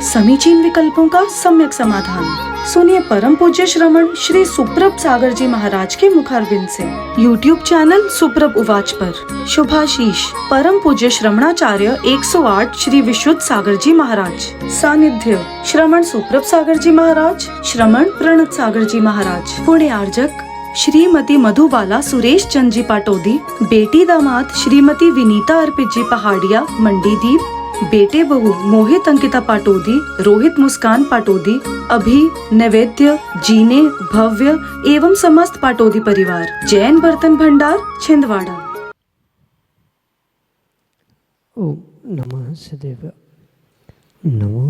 समीचीन विकल्पों का सम्यक समाधान। सुनिए परम पूज्य श्रमण श्री सुप्रभ सागर जी महाराज के मुखारबिंद से YouTube चैनल सुप्रभ उवाच पर शुभाशीष परम पूज्य श्रमणाचार्य 108 श्री विशुद्ध सागर जी महाराज। सानिध्य श्रमण सुप्रभ सागर जी महाराज, श्रमण प्रणत सागर जी महाराज। पुण्य आर्जक श्रीमती मधुबाला सुरेश चंद जी पाटोदी, बेटी दामाद श्रीमती विनीता अर्पित जी पहाड़िया मंडीदीप, बेटे बहू मोहित अंकिता पाटोदी, रोहित मुस्कान पाटोदी, अभी नैवेद्य जीने भव्य एवं समस्त पाटोदी परिवार। जैन बर्तन भंडार छिंदवाड़ा। ओम नमः सदेव। नमो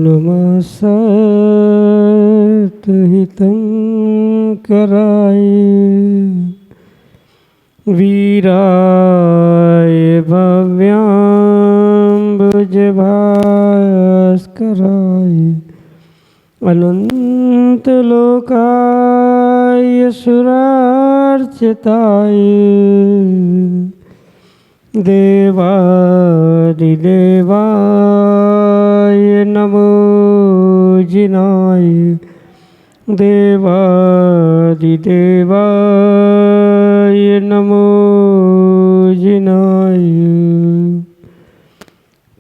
नमः सतहितं कराय वीराय भव्याम्बुजभास्कराय अनन्तलोकाय सुरार्चिताय देवादिदेवाय नमो जिनाय देवादिदेवाय नमो जिनाय।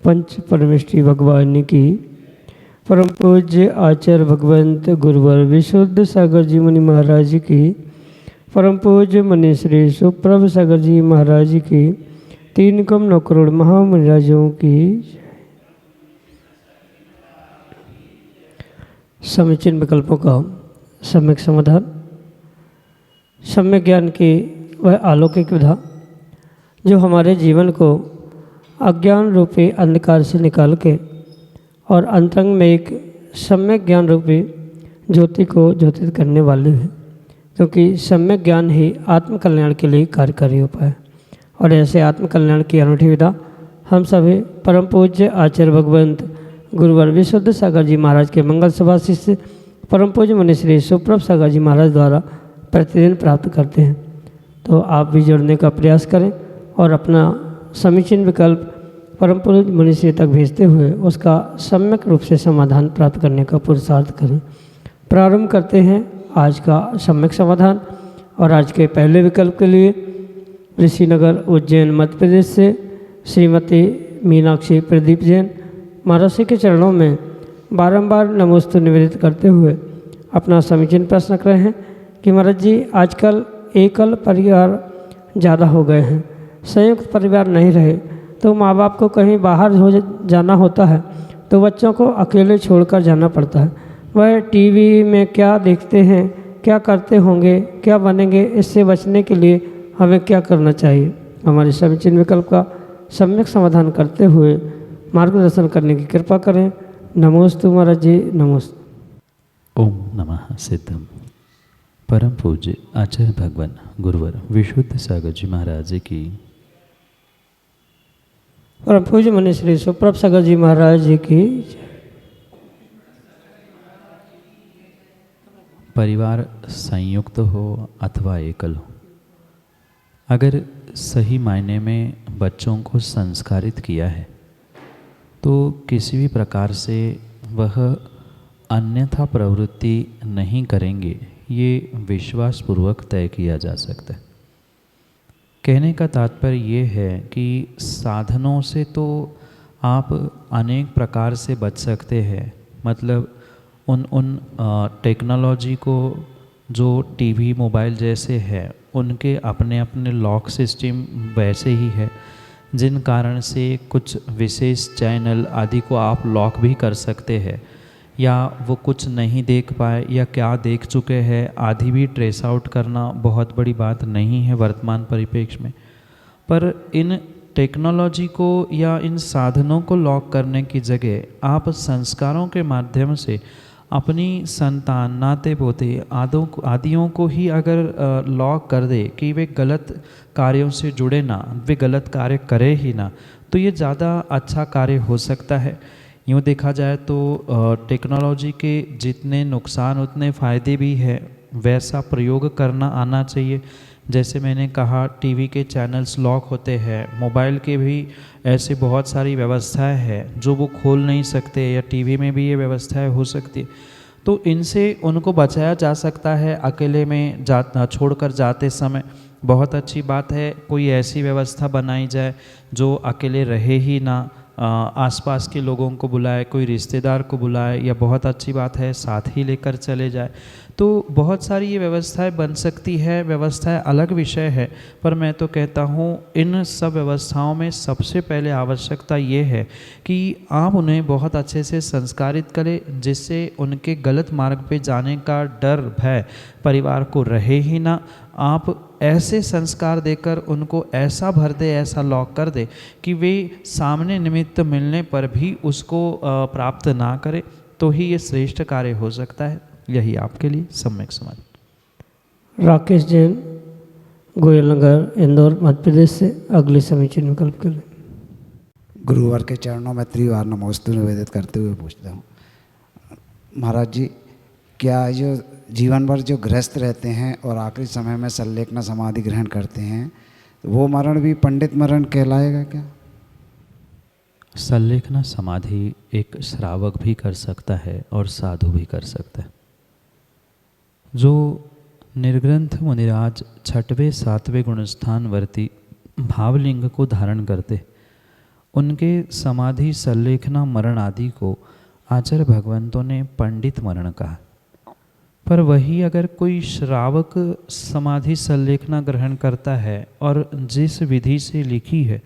पंच परमेष्टि भगवान की परम पूज्य आचार्य भगवंत गुरुवर विशुद्ध सागर जी मुनि महाराज की, परम पूज्य मुनि श्री सुप्रभ सागर जी महाराज की, 3 करोड़ महामुनिराजों की समीचीन विकल्पों का सम्यक समाधान। सम्यक ज्ञान की वह अलौकिक विधा जो हमारे जीवन को अज्ञान रूपी अंधकार से निकाल के और अंतरंग में एक सम्यक ज्ञान रूपी ज्योति को ज्योतित करने वाले हैं, क्योंकि सम्यक ज्ञान ही आत्मकल्याण के लिए कार्यकारी उपाय है। और ऐसे आत्मकल्याण की अनूठी विधा हम सभी परम पूज्य आचार्य भगवंत गुरुवर विशुद्ध सागर जी महाराज के मंगल सभा शिष्य परम पूज्य मुनि श्री सुप्रभ सागर जी महाराज द्वारा प्रतिदिन प्राप्त करते हैं। तो आप भी जुड़ने का प्रयास करें और अपना समीचीन विकल्प परम पूज्य मुनि श्री तक भेजते हुए उसका सम्यक रूप से समाधान प्राप्त करने का पुरुषार्थ करें। प्रारंभ करते हैं आज का सम्यक समाधान। और आज के पहले विकल्प के लिए ऋषिनगर उज्जैन मध्य प्रदेश से श्रीमती मीनाक्षी प्रदीप जैन महाराज के चरणों में बारंबार नमोस्तु निवेदित करते हुए अपना समीचीन प्रश्न कर रहे हैं कि महाराज जी आजकल एकल परिवार ज़्यादा हो गए हैं, संयुक्त परिवार नहीं रहे, तो माँ बाप को कहीं बाहर हो जाना होता है तो बच्चों को अकेले छोड़कर जाना पड़ता है। वह टीवी में क्या देखते हैं, क्या करते होंगे, क्या बनेंगे, इससे बचने के लिए हमें क्या करना चाहिए? हमारे समीचीन विकल्प का सम्यक समाधान करते हुए मार्गदर्शन करने की कृपा करें। नमोस्तु महाराज जी, नमोस्तु। ओम नमः सिद्धम। परम पूज्य आचार्य भगवान गुरुवर विशुद्ध सागर जी महाराज की, परम पूज्य मुनि श्री सुप्रभ सागर जी महाराज जी की। परिवार संयुक्त हो अथवा एकल हो, अगर सही मायने में बच्चों को संस्कारित किया है तो किसी भी प्रकार से वह अन्यथा प्रवृत्ति नहीं करेंगे, ये विश्वासपूर्वक तय किया जा सकता है। कहने का तात्पर्य ये है कि साधनों से तो आप अनेक प्रकार से बच सकते हैं, मतलब उन टेक्नोलॉजी को जो टीवी मोबाइल जैसे है उनके अपने अपने लॉक सिस्टम वैसे ही है, जिन कारण से कुछ विशेष चैनल आदि को आप लॉक भी कर सकते हैं, या वो कुछ नहीं देख पाए या क्या देख चुके हैं आदि भी ट्रेस आउट करना बहुत बड़ी बात नहीं है वर्तमान परिप्रेक्ष्य में। पर इन टेक्नोलॉजी को या इन साधनों को लॉक करने की जगह आप संस्कारों के माध्यम से अपनी संतान, नाते पोते आदियों को ही अगर लॉक कर दे कि वे गलत कार्यों से जुड़े ना, वे गलत कार्य करें ही ना, तो ये ज़्यादा अच्छा कार्य हो सकता है। यूँ देखा जाए तो टेक्नोलॉजी के जितने नुकसान उतने फ़ायदे भी है, वैसा प्रयोग करना आना चाहिए जैसे मैंने कहा टीवी के चैनल्स लॉक होते हैं, मोबाइल के भी ऐसे बहुत सारी व्यवस्थाएं हैं जो वो खोल नहीं सकते, या टीवी में भी ये व्यवस्थाएं हो सकती है। तो इनसे उनको बचाया जा सकता है अकेले में छोड़कर जाते समय। बहुत अच्छी बात है कोई ऐसी व्यवस्था बनाई जाए जो अकेले रहे ही ना, आसपास के लोगों को बुलाए, कोई रिश्तेदार को बुलाए, या बहुत अच्छी बात है साथ ही लेकर चले जाए। तो बहुत सारी ये व्यवस्थाएं बन सकती है। व्यवस्थाएं अलग विषय है, पर मैं तो कहता हूँ इन सब व्यवस्थाओं में सबसे पहले आवश्यकता ये है कि आप उन्हें बहुत अच्छे से संस्कारित करें, जिससे उनके गलत मार्ग पे जाने का डर भय परिवार को रहे ही ना। आप ऐसे संस्कार देकर उनको ऐसा भर दे, ऐसा लॉक कर दे कि वे सामने निमित्त मिलने पर भी उसको प्राप्त ना करे, तो ही ये श्रेष्ठ कार्य हो सकता है। यही आपके लिए सम्यक समाधि। राकेश जैन, गोयल नगर, इंदौर, मध्य प्रदेश से अगले समीचीन विकल्प के लिए। गुरुवार के चरणों में त्रिवार नमोस्तु निवेदित करते हुए पूछता हूँ महाराज जी, क्या जो जीवन भर जो गृहस्थ रहते हैं और आखिरी समय में संलेखना समाधि ग्रहण करते हैं, वो मरण भी पंडित मरण कहलाएगा क्या? संलेखना समाधि एक श्रावक भी कर सकता है और साधु भी कर सकता है। जो निर्ग्रंथ मुनिराज 6वें 7वें गुणस्थान वर्ती भावलिंग को धारण करते, उनके समाधि संलेखना मरण आदि को आचार्य भगवंतों ने पंडित मरण कहा। पर वही अगर कोई श्रावक समाधि संलेखना ग्रहण करता है और जिस विधि से लिखी है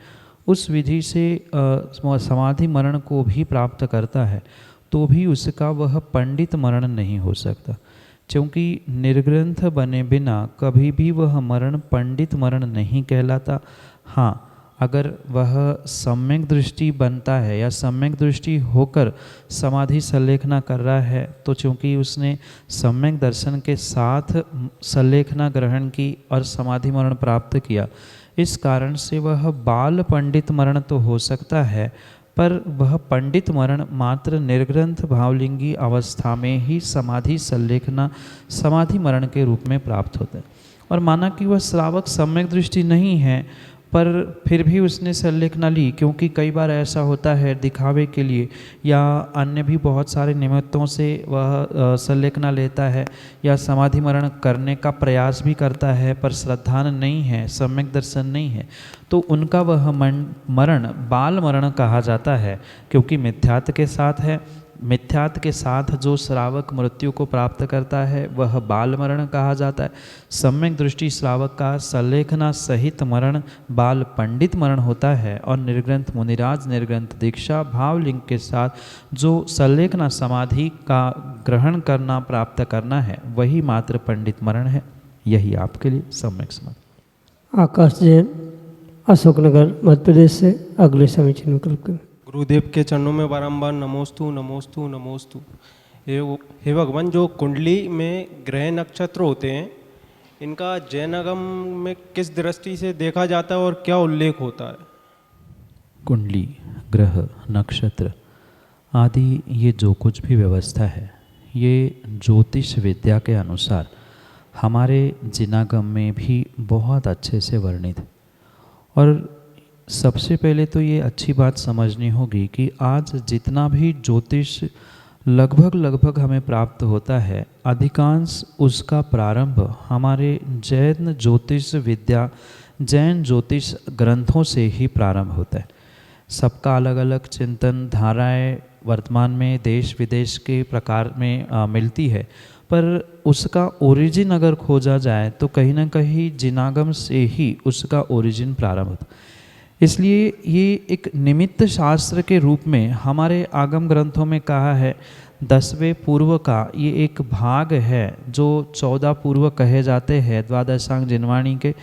उस विधि से समाधि मरण को भी प्राप्त करता है, तो भी उसका वह पंडित मरण नहीं हो सकता, क्योंकि निर्ग्रंथ बने बिना कभी भी वह मरण पंडित मरण नहीं कहलाता। हाँ, अगर वह सम्यक दृष्टि बनता है या सम्यक दृष्टि होकर समाधि संलेखना कर रहा है, तो चूँकि उसने सम्यक दर्शन के साथ संलेखना ग्रहण की और समाधि मरण प्राप्त किया, इस कारण से वह बाल पंडित मरण तो हो सकता है, पर वह पंडित मरण मात्र निर्ग्रंथ भावलिंगी अवस्था में ही समाधि संलेखना समाधि मरण के रूप में प्राप्त होता है। और माना कि वह श्रावक सम्यक दृष्टि नहीं है, पर फिर भी उसने संलेखना ली, क्योंकि कई बार ऐसा होता है दिखावे के लिए या अन्य भी बहुत सारे निमित्तों से वह संलेखना लेता है या समाधि मरण करने का प्रयास भी करता है, पर श्रद्धान नहीं है, सम्यक दर्शन नहीं है, तो उनका वह मरण बाल मरण कहा जाता है, क्योंकि मिथ्यात्व के साथ है। मिथ्यात्व के साथ जो श्रावक मृत्यु को प्राप्त करता है वह बाल मरण कहा जाता है। सम्यक दृष्टि श्रावक का संलेखना सहित मरण बाल पंडित मरण होता है, और निर्ग्रंथ मुनिराज निर्ग्रंथ दीक्षा भावलिंग के साथ जो संलेखना समाधि का ग्रहण करना प्राप्त करना है वही मात्र पंडित मरण है। यही आपके लिए सम्यक समाधि। आकाश जैन, अशोकनगर, मध्य प्रदेश से अगले समीचीन विकल्प के लिए। गुरुदेव के चरणों में बारंबार नमोस्तु नमोस्तु नमोस्तु। हे भगवान, जो कुंडली में ग्रह नक्षत्र होते हैं, इनका जैनागम में किस दृष्टि से देखा जाता है और क्या उल्लेख होता है? कुंडली, ग्रह, नक्षत्र आदि ये जो कुछ भी व्यवस्था है, ये ज्योतिष विद्या के अनुसार हमारे जिनागम में भी बहुत अच्छे से वर्णित है। और सबसे पहले तो ये अच्छी बात समझनी होगी कि आज जितना भी ज्योतिष लगभग हमें प्राप्त होता है, अधिकांश उसका प्रारंभ हमारे जैन ज्योतिष विद्या, जैन ज्योतिष ग्रंथों से ही प्रारंभ होता है। सबका अलग अलग चिंतन धाराएं वर्तमान में देश विदेश के प्रकार में मिलती है, पर उसका ओरिजिन अगर खोजा जाए तो कहीं ना कहीं जिनागम से ही उसका ओरिजिन प्रारंभ होता है। इसलिए ये एक निमित्त शास्त्र के रूप में हमारे आगम ग्रंथों में कहा है। 10वें पूर्व का ये एक भाग है, जो 14 पूर्व कहे जाते हैं द्वादशांग जिनवाणी के,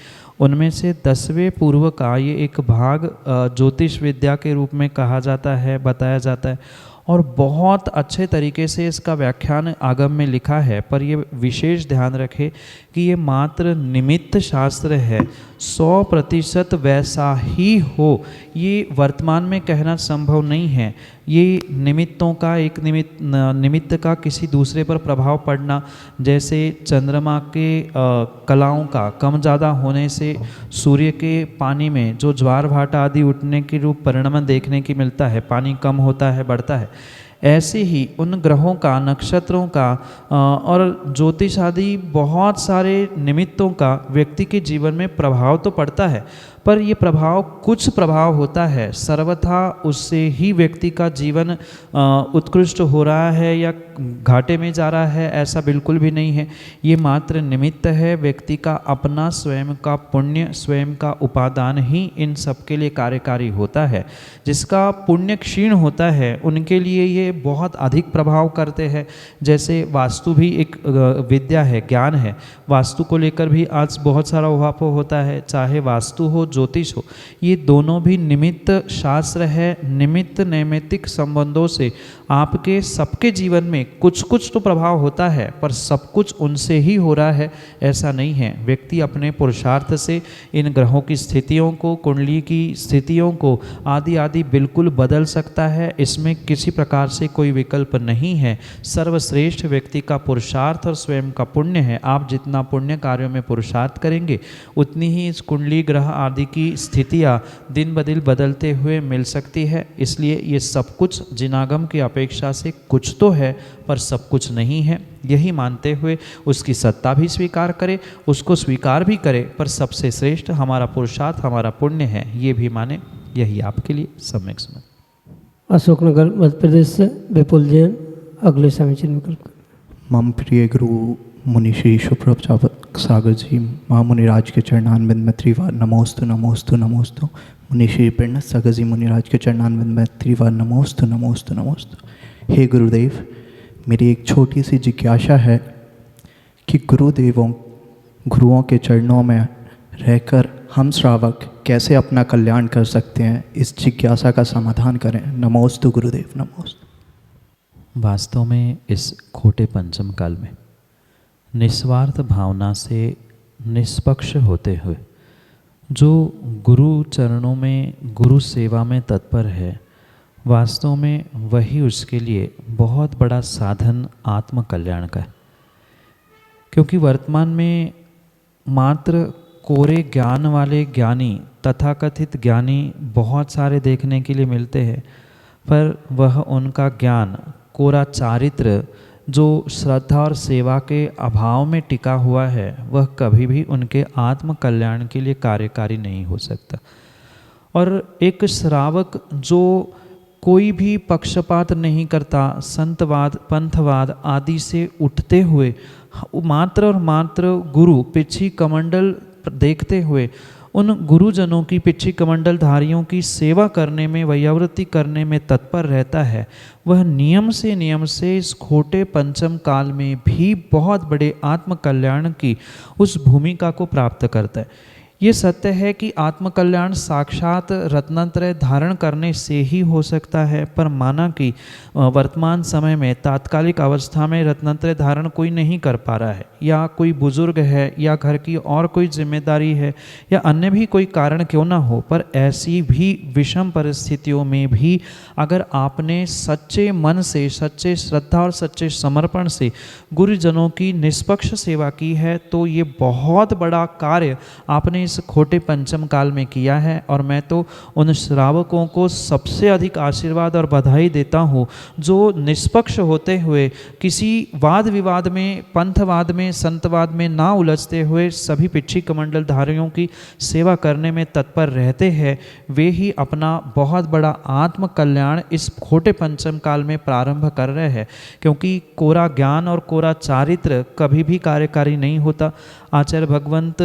उनमें से 10वें पूर्व का ये एक भाग ज्योतिष विद्या के रूप में कहा जाता है, बताया जाता है। और बहुत अच्छे तरीके से इसका व्याख्यान आगम में लिखा है, पर ये विशेष ध्यान रखें कि ये मात्र निमित्त शास्त्र है, 100% वैसा ही हो ये वर्तमान में कहना संभव नहीं है। ये निमित्तों का एक निमित्त का किसी दूसरे पर प्रभाव पड़ना, जैसे चंद्रमा के कलाओं का कम ज़्यादा होने से सूर्य के पानी में जो ज्वार भाटा आदि उठने के रूप परिणाम देखने की मिलता है, पानी कम होता है बढ़ता है, ऐसे ही उन ग्रहों का, नक्षत्रों का और ज्योतिष आदि बहुत सारे निमित्तों का व्यक्ति के जीवन में प्रभाव तो पड़ता है, पर ये प्रभाव कुछ प्रभाव होता है, सर्वथा उससे ही व्यक्ति का जीवन उत्कृष्ट हो रहा है या घाटे में जा रहा है, ऐसा बिल्कुल भी नहीं है। ये मात्र निमित्त है, व्यक्ति का अपना स्वयं का पुण्य, स्वयं का उपादान ही इन सब के लिए कार्यकारी होता है। जिसका पुण्य क्षीण होता है उनके लिए ये बहुत अधिक प्रभाव करते हैं। जैसे वास्तु भी एक विद्या है, ज्ञान है, वास्तु को लेकर भी आज बहुत सारा उहापोह होता है, चाहे वास्तु हो ज्योतिष हो, ये दोनों भी निमित्त शास्त्र है। निमित्त नैमित्तिक संबंधों से आपके सबके जीवन में कुछ कुछ तो प्रभाव होता है, पर सब कुछ उनसे ही हो रहा है ऐसा नहीं है। व्यक्ति अपने पुरुषार्थ से इन ग्रहों की स्थितियों को, कुंडली की स्थितियों को आदि आदि बिल्कुल बदल सकता है, इसमें किसी प्रकार से कोई विकल्प नहीं है। सर्वश्रेष्ठ व्यक्ति का पुरुषार्थ और स्वयं का पुण्य है। आप जितना पुण्य कार्यों में पुरुषार्थ करेंगे उतनी ही इस कुंडली ग्रह आदि की स्थितियाँ दिन ब दिन बदलते हुए मिल सकती है। इसलिए ये सब कुछ जिनागम की अपेक्षा से कुछ तो है, पर सब कुछ नहीं है। यही मानते हुए उसकी सत्ता भी स्वीकार करे, उसको स्वीकार भी करे, पर सबसे श्रेष्ठ हमारा पुरुषार्थ, हमारा पुण्य है, ये भी माने। यही आपके लिए सम्यक समझ। अशोकनगर मध्य प्रदेश से विपुल जैन अगले समीचीन विकल्प। मम प्रिय गुरु मुनि श्री सुप्रभ सागर जी महामुनिराज के चरणानविंद में त्रिवार नमोस्तु नमोस्तु नमोस्तु। मुनि श्री प्रणत सागर जी मुनिराज के चरणानविंद में त्रिवार नमोस्तु नमोस्तु नमोस्तु। हे गुरुदेव, मेरी एक छोटी सी जिज्ञासा है कि गुरुओं के चरणों में रहकर हम श्रावक कैसे अपना कल्याण कर सकते हैं, इस जिज्ञासा का समाधान करें। नमोस्तु गुरुदेव, नमोस्तु। वास्तव में इस खोटे पंचम काल में निस्वार्थ भावना से निष्पक्ष होते हुए जो गुरु चरणों में, गुरु सेवा में तत्पर है, वास्तव में वही उसके लिए बहुत बड़ा साधन आत्म कल्याण का है। क्योंकि वर्तमान में मात्र कोरे ज्ञान वाले ज्ञानी, तथाकथित ज्ञानी बहुत सारे देखने के लिए मिलते हैं, पर वह उनका ज्ञान, कोरा चारित्र जो श्रद्धा और सेवा के अभाव में टिका हुआ है, वह कभी भी उनके आत्म कल्याण के लिए कार्यकारी नहीं हो सकता। और एक श्रावक जो कोई भी पक्षपात नहीं करता, संतवाद, पंथवाद आदि से उठते हुए मात्र और मात्र गुरु पिछी कमंडल देखते हुए उन गुरुजनों की, पिछी कमंडलधारियों की सेवा करने में, वैयावृत्ति करने में तत्पर रहता है, वह नियम से इस खोटे पंचम काल में भी बहुत बड़े आत्म कल्याण की उस भूमिका को प्राप्त करता है। ये सत्य है कि आत्मकल्याण साक्षात रत्नत्रय धारण करने से ही हो सकता है, पर माना कि वर्तमान समय में तात्कालिक अवस्था में रत्नत्रय धारण कोई नहीं कर पा रहा है, या कोई बुजुर्ग है, या घर की और कोई जिम्मेदारी है, या अन्य भी कोई कारण क्यों ना हो, पर ऐसी भी विषम परिस्थितियों में भी अगर आपने सच्चे मन से, सच्चे श्रद्धा और सच्चे समर्पण से गुरुजनों की निष्पक्ष सेवा की है, तो ये बहुत बड़ा कार्य आपने इस खोटे पंचम काल में किया है। और मैं तो उन श्रावकों को सबसे अधिक आशीर्वाद और बधाई देता हूँ जो निष्पक्ष होते हुए, किसी वाद विवाद में, पंथवाद में, संतवाद में ना उलझते हुए सभी पिछी कमंडलधारियों की सेवा करने में तत्पर रहते हैं। वे ही अपना बहुत बड़ा आत्म कल्याण इस खोटे पंचम काल में प्रारंभ कर रहे हैं, क्योंकि कोरा ज्ञान और कोरा चारित्र कभी भी कार्यकारी नहीं होता। आचार्य भगवंत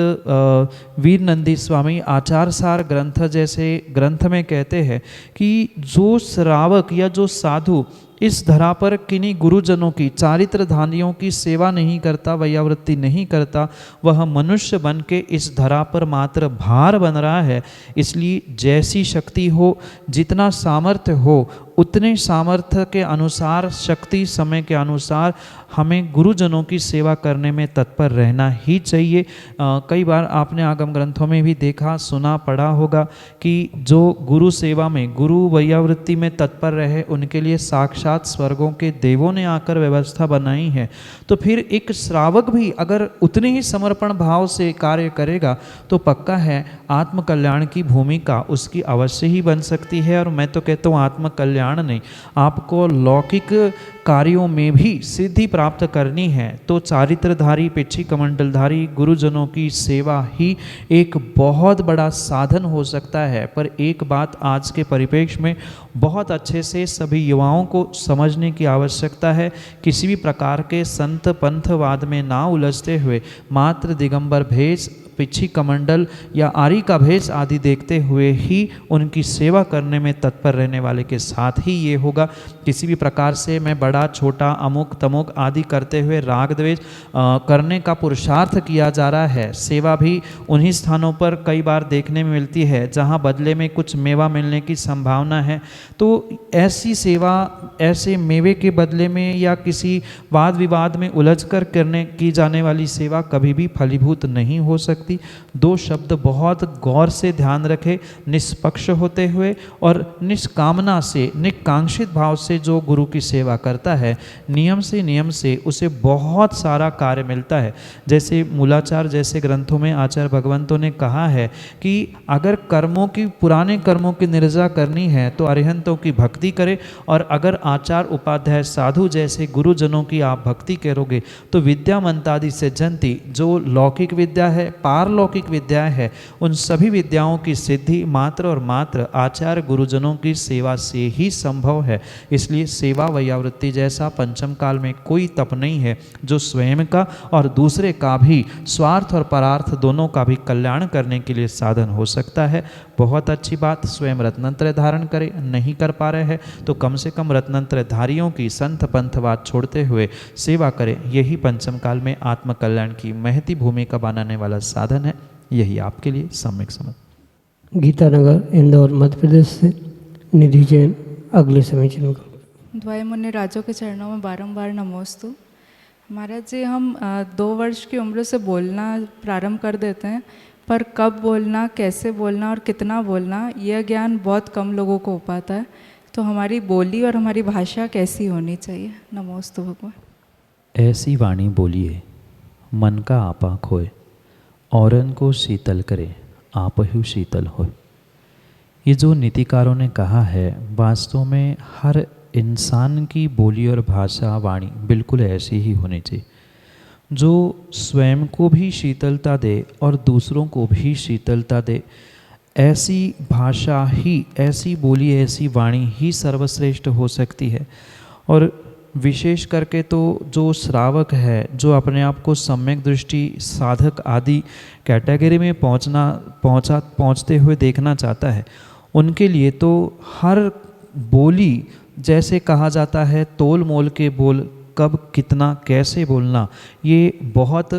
वीर नंदी स्वामी आचारसार ग्रंथ जैसे ग्रंथ में कहते हैं कि जो श्रावक या जो साधु इस धरा पर किन्हीं गुरुजनों की, चारित्रधानियों की सेवा नहीं करता, वैयावृत्ति नहीं करता, वह मनुष्य बन के इस धरा पर मात्र भार बन रहा है। इसलिए जैसी शक्ति हो, जितना सामर्थ्य हो, उतने सामर्थ्य के अनुसार, शक्ति समय के अनुसार हमें गुरुजनों की सेवा करने में तत्पर रहना ही चाहिए। कई बार आपने आगम ग्रंथों में भी देखा, सुना, पढ़ा होगा कि जो गुरु सेवा में, गुरु वैयावृत्ति में तत्पर रहे, उनके लिए साक्षात स्वर्गों के देवों ने आकर व्यवस्था बनाई है। तो फिर एक श्रावक भी अगर उतने ही समर्पण भाव से कार्य करेगा तो पक्का है आत्म कल्याण की भूमिका उसकी अवश्य ही बन सकती है। और मैं तो कहता हूँ आत्म कल्याण नहीं, आपको लौकिक कार्यों में भी सिद्धि प्राप्त करनी है तो चारित्रधारी, पिछी कमंडलधारी गुरुजनों की सेवा ही एक बहुत बड़ा साधन हो सकता है। पर एक बात आज के परिप्रेक्ष्य में बहुत अच्छे से सभी युवाओं को समझने की आवश्यकता है। किसी भी प्रकार के संत पंथवाद में ना उलझते हुए मात्र दिगंबर भेष, पिछी कमंडल या आरी का भेष आदि देखते हुए ही उनकी सेवा करने में तत्पर रहने वाले के साथ ही ये होगा। किसी भी प्रकार से मैं बड़ा छोटा, अमुक तमुक आदि करते हुए राग द्वेष करने का पुरुषार्थ किया जा रहा है। सेवा भी उन्हीं स्थानों पर कई बार देखने में मिलती है जहाँ बदले में कुछ मेवा मिलने की संभावना है। तो ऐसी सेवा ऐसे मेवे के बदले में या किसी वाद विवाद में उलझकर करने की जाने वाली सेवा कभी भी फलीभूत नहीं हो सकती। दो शब्द बहुत गौर से ध्यान रखें, निष्पक्ष होते हुए और निष्कामना से, निकांक्षित भाव से जो गुरु की सेवा करता है, नियम से उसे बहुत सारा कार्य मिलता है। जैसे मूलाचार जैसे ग्रंथों में आचार्य भगवंतों ने कहा है कि अगर कर्मों की, पुराने कर्मों की निर्जा करनी है तो अरिहंतों की भक्ति करे, और अगर आचार उपाध्याय साधु जैसे गुरुजनों की आप भक्ति करोगे तो विद्या मंतादि से जनती, जो लौकिक विद्या है, पारलौकिक विद्या है, उन सभी विद्याओं की सिद्धि मात्र और मात्र आचार्य गुरुजनों की सेवा से ही संभव है। इसलिए सेवा वैयावृत्ति जैसा पंचम काल में कोई तप नहीं है जो स्वयं का और दूसरे का भी, स्वार्थ और परार्थ दोनों का भी कल्याण करने के लिए साधन हो सकता है। बहुत अच्छी बात, स्वयं रत्नत्रय धारण करें, नहीं कर पा रहे हैं तो कम से कम रत्नत्रय धारियों की संत पंथवाद छोड़ते हुए सेवा करें। यही पंचम काल में आत्म कल्याण की महती भूमिका बनाने वाला साधन है। यही आपके लिए सम्यक समझ। गीतानगर इंदौर मध्य प्रदेश से निधि जैन अगले समीचीन को। द्वय मुनि राजों के चरणों में बारंबार नमोस्तु। महाराज जी, हम 2 वर्ष की उम्र से बोलना प्रारंभ कर देते हैं, पर कब बोलना, कैसे बोलना और कितना बोलना, यह ज्ञान बहुत कम लोगों को हो पाता है। तो हमारी बोली और हमारी भाषा कैसी होनी चाहिए? नमोस्तु भगवान। ऐसी वाणी बोलिए मन का आपा खोए, औरन को शीतल करे आप ही शीतल होए। ये जो नीतिकारों ने कहा है, वास्तव में हर इंसान की बोली और भाषा, वाणी बिल्कुल ऐसी ही होनी चाहिए जो स्वयं को भी शीतलता दे और दूसरों को भी शीतलता दे। ऐसी भाषा ही, ऐसी बोली, ऐसी वाणी ही सर्वश्रेष्ठ हो सकती है। और विशेष करके तो जो श्रावक है, जो अपने आप को सम्यक दृष्टि साधक आदि कैटेगरी में पहुंचते हुए देखना चाहता है, उनके लिए तो हर बोली, जैसे कहा जाता है तोल मोल के बोल, कब कितना कैसे बोलना, ये बहुत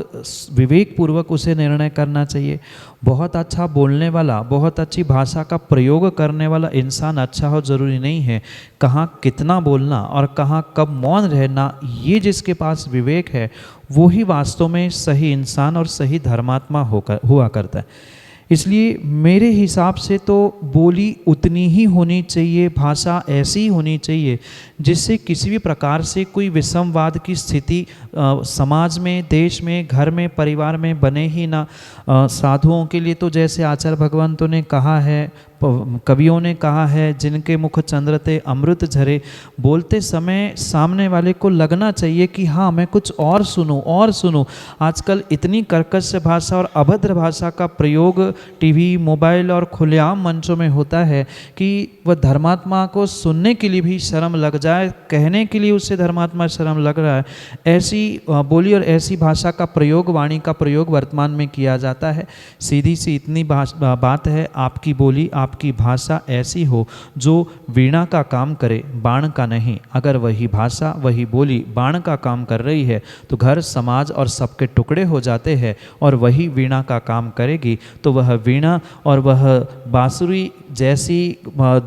विवेक पूर्वक उसे निर्णय करना चाहिए। बहुत अच्छा बोलने वाला, बहुत अच्छी भाषा का प्रयोग करने वाला इंसान अच्छा हो जरूरी नहीं है। कहाँ कितना बोलना और कहाँ कब मौन रहना, ये जिसके पास विवेक है वो ही वास्तव में सही इंसान और सही धर्मात्मा हुआ करता है। इसलिए मेरे हिसाब से तो बोली उतनी ही होनी चाहिए, भाषा ऐसी ही होनी चाहिए जिससे किसी भी प्रकार से कोई विषमवाद की स्थिति समाज में, देश में, घर में, परिवार में बने ही ना। साधुओं के लिए तो जैसे आचार्य भगवंतों ने कहा है, कवियों ने कहा है, जिनके मुख चंद्रते अमृत झरे, बोलते समय सामने वाले को लगना चाहिए कि हाँ मैं कुछ और सुनूं। आजकल इतनी कर्कश भाषा और अभद्र भाषा का प्रयोग टीवी, मोबाइल और खुलेआम मंचों में होता है कि वह धर्मात्मा को सुनने के लिए भी शर्म लग जाए, कहने के लिए उससे धर्मात्मा शर्म लग रहा है। ऐसी बोली और ऐसी भाषा का प्रयोग, वाणी का प्रयोग वर्तमान में किया जाता है। सीधी सी इतनी बात है, आपकी बोली, आपकी भाषा ऐसी हो जो वीणा का काम करे, बाण का नहीं। अगर वही भाषा, वही बोली बाण का काम कर रही है तो घर, समाज और सबके टुकड़े हो जाते हैं। और वही वीणा का काम करेगी तो वह वीणा और वह बांसुरी जैसी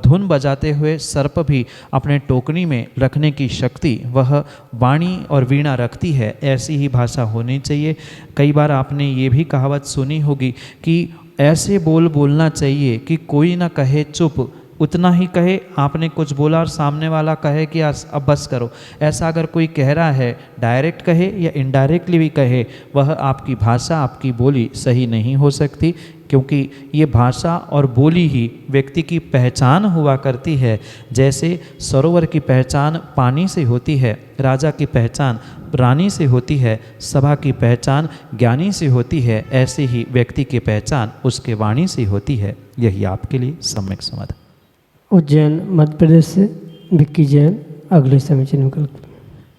धुन बजाते हुए सर्प भी अपने टोकनी में रखने की शक्ति वह वाणी और वीणा रखती है। ऐसी ही भाषा होनी चाहिए। कई बार आपने ये भी कहावत सुनी होगी कि ऐसे बोलना चाहिए कि कोई ना कहे चुप, उतना ही कहे। आपने कुछ बोला और सामने वाला कहे कि अब बस करो। ऐसा अगर कोई कह रहा है, डायरेक्ट कहे या इनडायरेक्टली भी कहे, वह आपकी भाषा, आपकी बोली सही नहीं हो सकती, क्योंकि ये भाषा और बोली ही व्यक्ति की पहचान हुआ करती है। जैसे सरोवर की पहचान पानी से होती है, राजा की पहचान रानी से होती है, सभा की पहचान ज्ञानी से होती है, ऐसे ही व्यक्ति की पहचान उसके वाणी से होती है। यही आपके लिए सम्यक समाधान। उज्जैन मध्य प्रदेश से विक्की जैन अगले समीचीन विकल्प।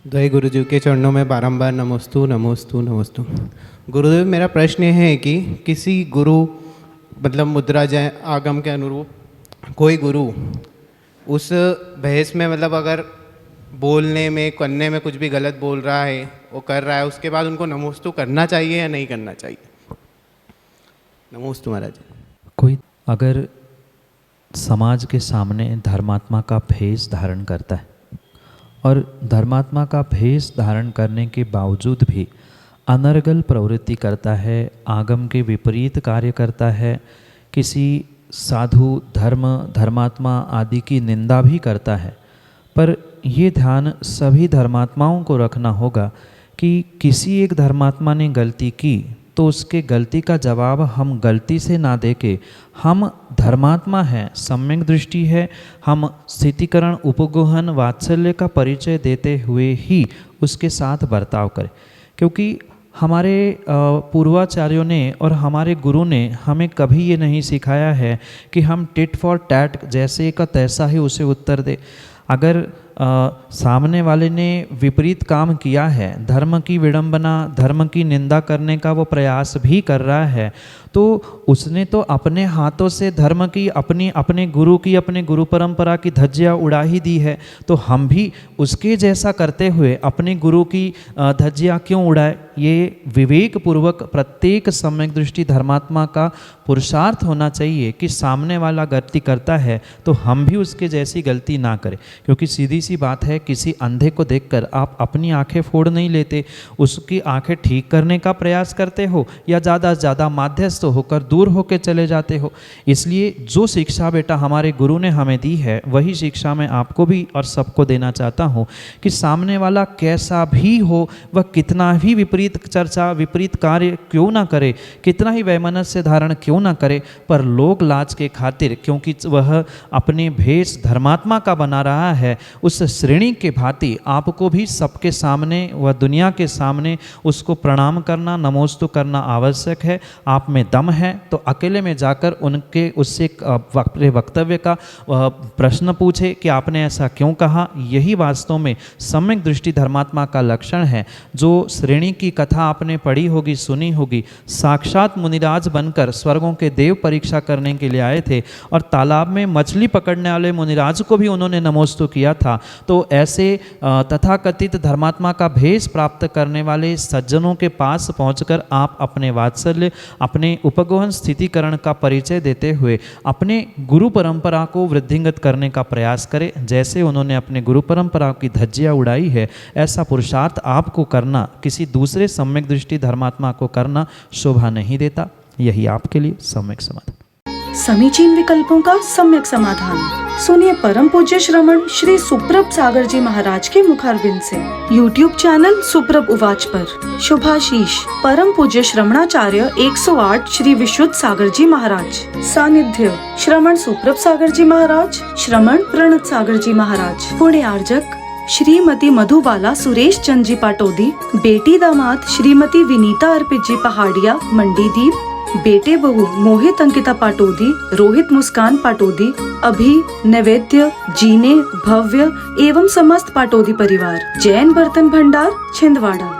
द्वय गुरुजी के चरणों में बारंबार नमोस्तु नमोस्तु नमोस्तु। गुरुदेव, मेरा प्रश्न ये है कि किसी गुरु मतलब मुद्रा जय आगम के अनुरूप कोई गुरु उस बहस में मतलब अगर बोलने में करने में कुछ भी गलत बोल रहा है, वो कर रहा है, उसके बाद उनको नमोस्तु करना चाहिए या नहीं करना चाहिए? नमोस्तु महाराज। कोई अगर समाज के सामने धर्मात्मा का भेष धारण करता है और धर्मात्मा का भेष धारण करने के बावजूद भी अनर्गल प्रवृत्ति करता है, आगम के विपरीत कार्य करता है, किसी साधु, धर्मात्मा आदि की निंदा भी करता है, पर ये ध्यान सभी धर्मात्माओं को रखना होगा कि किसी एक धर्मात्मा ने गलती की तो उसके गलती का जवाब हम गलती से ना देके, हम धर्मात्मा हैं, सम्यक दृष्टि है, हम स्थितिकरण, उपगोहन, वात्सल्य का परिचय देते हुए ही उसके साथ बर्ताव करें। क्योंकि हमारे पूर्वाचार्यों ने और हमारे गुरु ने हमें कभी ये नहीं सिखाया है कि हम टिट फॉर टैट, जैसे का तैसा ही उसे उत्तर दे। अगर सामने वाले ने विपरीत काम किया है, धर्म की विडंबना, धर्म की निंदा करने का वो प्रयास भी कर रहा है, तो उसने तो अपने हाथों से धर्म की, अपने गुरु की, अपने गुरु परंपरा की धज्जियाँ उड़ा ही दी है। तो हम भी उसके जैसा करते हुए अपने गुरु की धज्जियाँ क्यों उड़ाए? ये विवेक पूर्वक प्रत्येक सम्यक दृष्टि धर्मात्मा का पुरुषार्थ होना चाहिए कि सामने वाला गलती करता है तो हम भी उसके जैसी गलती ना करें। क्योंकि सीधी सी बात है, किसी अंधे को देखकर आप अपनी आंखें फोड़ नहीं लेते, उसकी आंखें ठीक करने का प्रयास करते हो या ज़्यादा से ज़्यादा माध्यस्थ होकर दूर होकर चले जाते हो। इसलिए जो शिक्षा बेटा हमारे गुरु ने हमें दी है, वही शिक्षा मैं आपको भी और सबको देना चाहता हूँ कि सामने वाला कैसा भी हो, वह कितना भी विपरीत चर्चा, विपरीत कार्य क्यों ना करे, कितना ही वैमनस्य धारण क्यों ना करे, पर लोक लाज के खातिर, क्योंकि वह अपने भेष धर्मात्मा का बना रहा है, उस श्रेणी के भांति आपको भी सबके सामने व दुनिया के सामने उसको प्रणाम करना, नमोस्तु करना आवश्यक है। आप में दम है तो अकेले में जाकर उनके उससे वक्तव्य का प्रश्न पूछे कि आपने ऐसा क्यों कहा। यही वास्तव में सम्यक दृष्टि धर्मात्मा का लक्षण है। जो श्रेणी की कथा आपने पढ़ी होगी, सुनी होगी, साक्षात मुनिराज बनकर स्वर्गों के देव परीक्षा करने के लिए आए थे और तालाब में मछली पकड़ने वाले मुनिराज को भी उन्होंने नमोस्तु किया था। तो ऐसे तथाकथित धर्मात्मा का भेष प्राप्त करने वाले सज्जनों के पास पहुंचकर आप अपने वात्सल्य, अपने उपगोहन स्थितिकरण का परिचय देते हुए अपने गुरु परंपरा को वृद्धिंगत करने का प्रयास करें। जैसे उन्होंने अपने गुरु परंपरा की धज्जियाँ उड़ाई है, ऐसा पुरुषार्थ आपको करना, किसी दूसरे सम्यक दृष्टि धर्मात्मा को करना शोभा नहीं देता। यही आपके लिए सम्यक समाधान। समीचीन विकल्पों का सम्यक समाधान सुनिए परम पूज्य श्रमण श्री सुप्रभ सागर जी महाराज के मुखारबिंद से। YouTube चैनल सुप्रभ उवाच पर शुभाशीष परम पूज्य श्रमणाचार्य 108 श्री विशुद्ध सागर जी महाराज। सानिध्य श्रमण सुप्रभ सागर जी महाराज, श्रमण प्रणत सागर जी महाराज। पुण्य आर्जक श्रीमती मधुबाला सुरेश चंद जी पाटोदी, बेटी दामाद श्रीमती विनीता अर्पित जी पहाड़िया मंडीदीप, बेटे बहू मोहित अंकिता पाटोदी, रोहित मुस्कान पाटोदी, अभी नैवेद्य, जीने, भव्य एवं समस्त पाटोदी परिवार। जैन बर्तन भंडार छिंदवाड़ा।